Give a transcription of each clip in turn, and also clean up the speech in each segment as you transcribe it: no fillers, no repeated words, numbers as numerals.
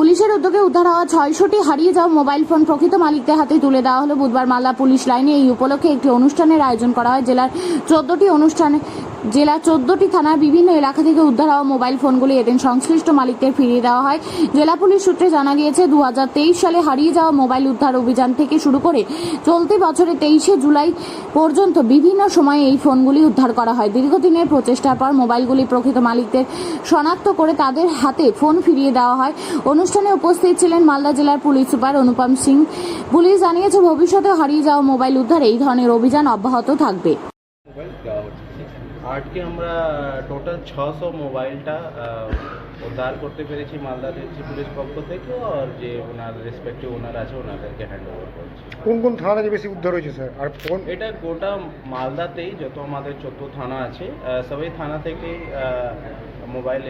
পুলিশের উদ্যোগে উদ্ধার হওয়া 600টি হারিয়ে যাওয়া মোবাইল ফোন প্রকৃত মালিকদের হাতে তুলে দেওয়া হলো বুধবার মালদা পুলিশ লাইনে। এই উপলক্ষে একটি অনুষ্ঠানের আয়োজন করা হয়। জেলার 14টি থানার বিভিন্ন এলাকা থেকে উদ্ধার হওয়া মোবাইল ফোনগুলি এদিন সংশ্লিষ্ট মালিকদের ফিরিয়ে দেওয়া হয়। জেলা পুলিশ সূত্রে জানা গিয়েছে, 2023 সালে হারিয়ে যাওয়া মোবাইল উদ্ধার অভিযান থেকে শুরু করে চলতি বছরের 23শে জুলাই পর্যন্ত বিভিন্ন সময়ে এই ফোনগুলি উদ্ধার করা হয়। দীর্ঘদিনের প্রচেষ্টার পর মোবাইলগুলি প্রকৃত মালিকদের শনাক্ত করে তাদের হাতে ফোন ফিরিয়ে দেওয়া হয়। অনুষ্ঠানে উপস্থিত ছিলেন মালদা জেলার পুলিশ সুপার অনুপম সিং। পুলিশ জানিয়েছে, ভবিষ্যতে হারিয়ে যাওয়া মোবাইল উদ্ধারে এই ধরনের অভিযান অব্যাহত থাকবে। আজকে আমরা টোটাল 600 মোবাইলটা উদ্ধার করতে পেরেছি মালদা পুলিশ পক্ষ থেকে, আর যে ওনার রেসপেক্টিভ ওনার আছে ওনাদেরকে হ্যান্ড ওভার করছি। কোন কোন থানা বেশি উদ্ধার হয়েছে স্যার? আর কোন এটা গোটা মালদাতেই যত আমাদের 14 থানা আছে সবাই থানা থেকে মোবাইল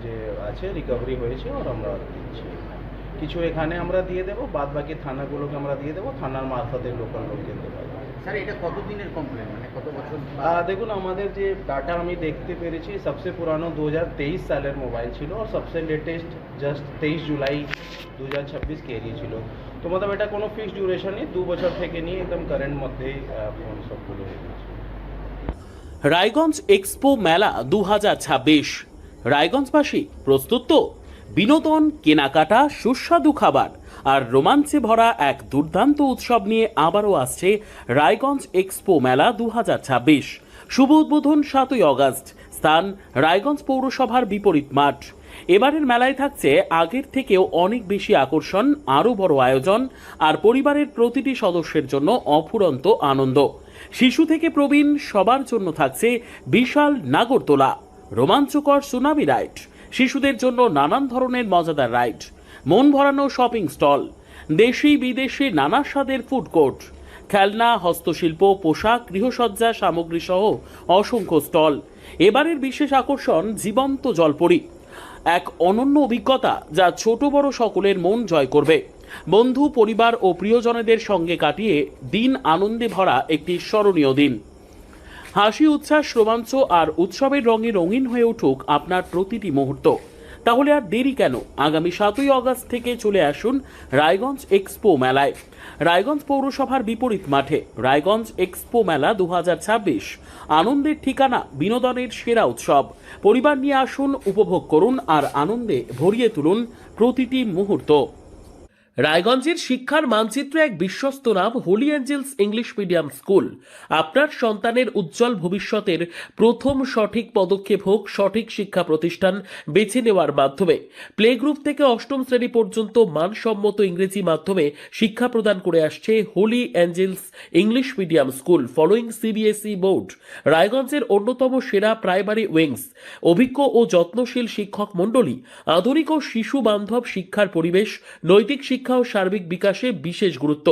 যে আছে রিকভারি হয়েছে, আর আমরা দিচ্ছি। কিছু এখানে আমরা দিয়ে দেবো, বাদ বাকি থানাগুলোকে আমরা দিয়ে দেবো, থানার মারফতে লোকাল লোক কিনতে পারবে। স্যার এটা কতদিনের কমপ্লেন, মানে কত বছর? দেখুন, আমাদের যে ডাটা আমি দেখতে পেরেছি, সবচেয়ে পুরানো 2023 সালের মোবাইল ছিল, আর সবচেয়ে লেটেস্ট জাস্ট 23 জুলাই 2026 কেরিয়েছিল। তো মতলব এটা কোনো ফিক্সড ডিউরেশন নেই, 2 বছর থেকে নিয়ে একদম কারেন্ট মধ্যেই ফোন সবগুলো হয়ে গেছে। রায়গঞ্জ এক্সপো মেলা 2026। রায়গঞ্জবাসী প্রস্তুত তো? বিনোদন, কেনাকাটা, সুস্বাদু খাবার আর রোমাঞ্চে ভরা এক দুর্দান্ত উৎসব নিয়ে আবারও আসছে রায়গঞ্জ এক্সপো মেলা 2026। শুভ উদ্বোধন 7ই আগস্ট। স্থান রায়গঞ্জ পৌরসভার বিপরীত মাঠ। এবারের মেলায় থাকছে আগের থেকেও অনেক বেশি আকর্ষণ, আরও বড় আয়োজন আর পরিবারের প্রতিটি সদস্যের জন্য অফুরন্ত আনন্দ। শিশু থেকে প্রবীণ সবার জন্য থাকছে বিশাল নাগরদোলা, রোমাঞ্চকর সুনামি রাইড, শিশুদের জন্য নানান ধরনের মজাদার রাইড, মন ভরানো শপিং স্টল, দেশি বিদেশি নানা স্বাদের ফুড কোর্ট, খেলনা, হস্তশিল্প, পোশাক, গৃহসজ্জা সামগ্রী সহ অসংখ্য স্টল। এবারের বিশেষ আকর্ষণ জীবন্ত জলপরী, এক অনন্য অভিজ্ঞতা যা ছোট বড় সকলের মন জয় করবে। বন্ধু, পরিবার ও প্রিয়জনদের সঙ্গে কাটিয়ে দিন আনন্দে ভরা একটি স্মরণীয় দিন। হাসি, উচ্ছ্বাস, রোমাঞ্চ আর উৎসবের রঙে রঙিন হয়ে উঠুক আপনার প্রতিটি মুহূর্ত। তাহলে আর দেরি কেন? আগামী 7ই আগস্ট থেকে চলে আসুন রায়গঞ্জ এক্সপো মেলায়। রায়গঞ্জ পৌরসভার বিপরীত মাঠে রায়গঞ্জ এক্সপো মেলা 2026। আনন্দের ঠিকানা, বিনোদনের সেরা উৎসব। পরিবার নিয়ে আসুন, উপভোগ করুন আর আনন্দে ভরিয়ে তুলুন প্রতিটি মুহূর্ত। রায়গঞ্জের শিক্ষার মানচিত্রে এক বিশ্বস্ত নাম Holy Angels English medium school. আপনার সন্তানের উজ্জ্বল ভবিষ্যতের প্রথম সঠিক পদক্ষেপ হোক সঠিক শিক্ষা প্রতিষ্ঠান বেছে নেওয়ার মাধ্যমে। প্লে গ্রুপ থেকে 8ম শ্রেণী পর্যন্ত মানসম্মত ইংরেজি মাধ্যমে শিক্ষা প্রদান করে আসছে Holy Angels English medium school following CBSE board. রায়গঞ্জের অন্যতম সেরা প্রাইমারি উইংস, অভিজ্ঞ ও যত্নশীল শিক্ষক মণ্ডলী, আধুনিক ও শিশু বান্ধব শিক্ষার পরিবেশ, নৈতিক শিক্ষা ও সার্বিক বিকাশে বিশেষ গুরুত্ব।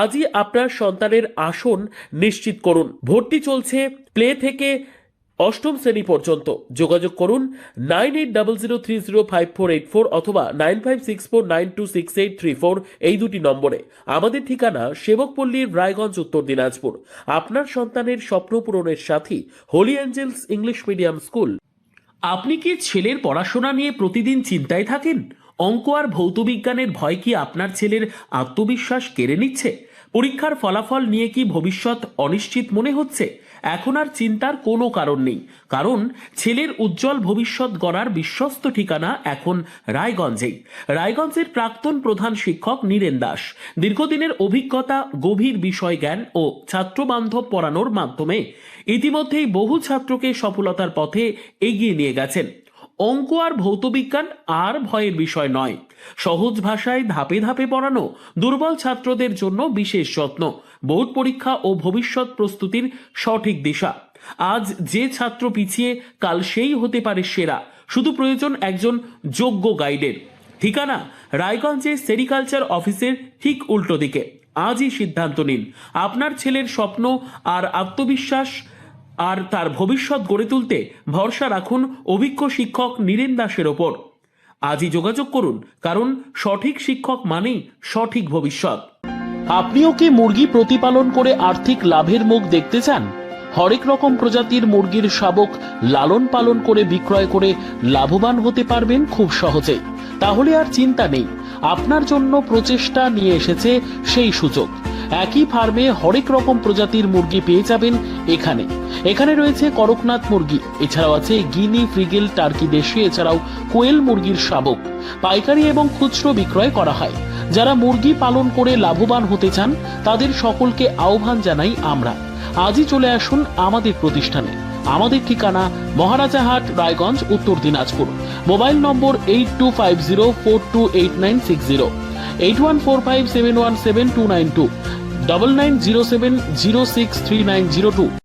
আজই আপনার সন্তানের আসন নিশ্চিত করুন। ভর্তি চলছে প্লে থেকে 8ম শ্রেণী পর্যন্ত। যোগাযোগ করুন 9800305484 অথবা 9564926834 এই দুটি নম্বরে। আমাদের ঠিকানা সেবকপল্লীর রায়গঞ্জ, উত্তর দিনাজপুর। আপনার সন্তানের স্বপ্ন পূরণের সাথী Holy Angels English medium school. আপনি কি ছেলের পড়াশোনা নিয়ে প্রতিদিন চিন্তায় থাকেন? অঙ্ক আর ভৌতবিজ্ঞানের ভয় কি আপনার ছেলের আত্মবিশ্বাস কেড়ে নিচ্ছে? পরীক্ষার ফলাফল নিয়ে কি ভবিষ্যৎ অনিশ্চিত মনে হচ্ছে? এখন আর চিন্তার কোনো কারণ নেই, কারণ ছেলের উজ্জ্বল ভবিষ্যৎ গড়ার বিশ্বস্ত ঠিকানা এখন রায়গঞ্জেই। রায়গঞ্জের প্রাক্তন প্রধান শিক্ষক নীরেন দাস দীর্ঘদিনের অভিজ্ঞতা, গভীর বিষয় জ্ঞান ও ছাত্রবান্ধব পড়ানোর মাধ্যমে ইতিমধ্যেই বহু ছাত্রকে সফলতার পথে এগিয়ে নিয়ে গেছেন। অঙ্ক আর ভৌতবিজ্ঞান আর ভয়ের বিষয় নয়। সহজ ভাষায় ধাপে ধাপে পড়ানো, দুর্বল ছাত্রদের জন্য বিশেষ যত্ন, বোর্ড পরীক্ষা ও ভবিষ্যৎ প্রস্তুতির সঠিক দিশা। আজ যে ছাত্র পিছিয়ে, কাল সেই হতে পারে সেরা। শুধু প্রয়োজন একজন যোগ্য গাইডের। ঠিকানা রায়গঞ্জে সেরিকালচার অফিসের ঠিক উল্টো দিকে। আজই সিদ্ধান্ত নিন। আপনার ছেলের স্বপ্ন আর আত্মবিশ্বাস আর তার ভবিষ্যৎ গড়ে তুলতে ভরসা রাখুন অভিজ্ঞ শিক্ষক নীরেন দাসের ওপর। আজই যোগাযোগ করুন, কারণ সঠিক শিক্ষক মানেই সঠিক ভবিষ্যৎ। আপনিও কি মুরগি প্রতিপালন করে আর্থিক লাভের মুখ দেখতে চান? হরেক রকম প্রজাতির মুরগির শাবক লালন পালন করে বিক্রয় করে লাভবান হতে পারবেন খুব সহজেই। তাহলে আর চিন্তা নেই, আপনার জন্য প্রচেষ্টা নিয়ে এসেছে সেই সুযোগ। একই ফার্মে হরেক রকম প্রজাতির মুরগি পেয়ে যাবেন এখানে। এখানে রয়েছে করকনাথ মুরগি, এছাড়াও আছে গিনি, ফ্রিগেল, টার্কি দেশি, এছাড়াও কোয়েল মুরগির শাবক। পাইকারি এবং খুচরো বিক্রয় করা হয়। যারা মুরগি পালন করে লাভবান হতে চান তাদের সকলকে আহ্বান জানাই আমরা। আজই চলে আসুন আমাদের প্রতিষ্ঠানে। আমাদের ঠিকানা মহারাজাহাট, রায়গঞ্জ, উত্তর দিনাজপুর। মোবাইল নম্বর 8250428960, 8145717292, 9907063902।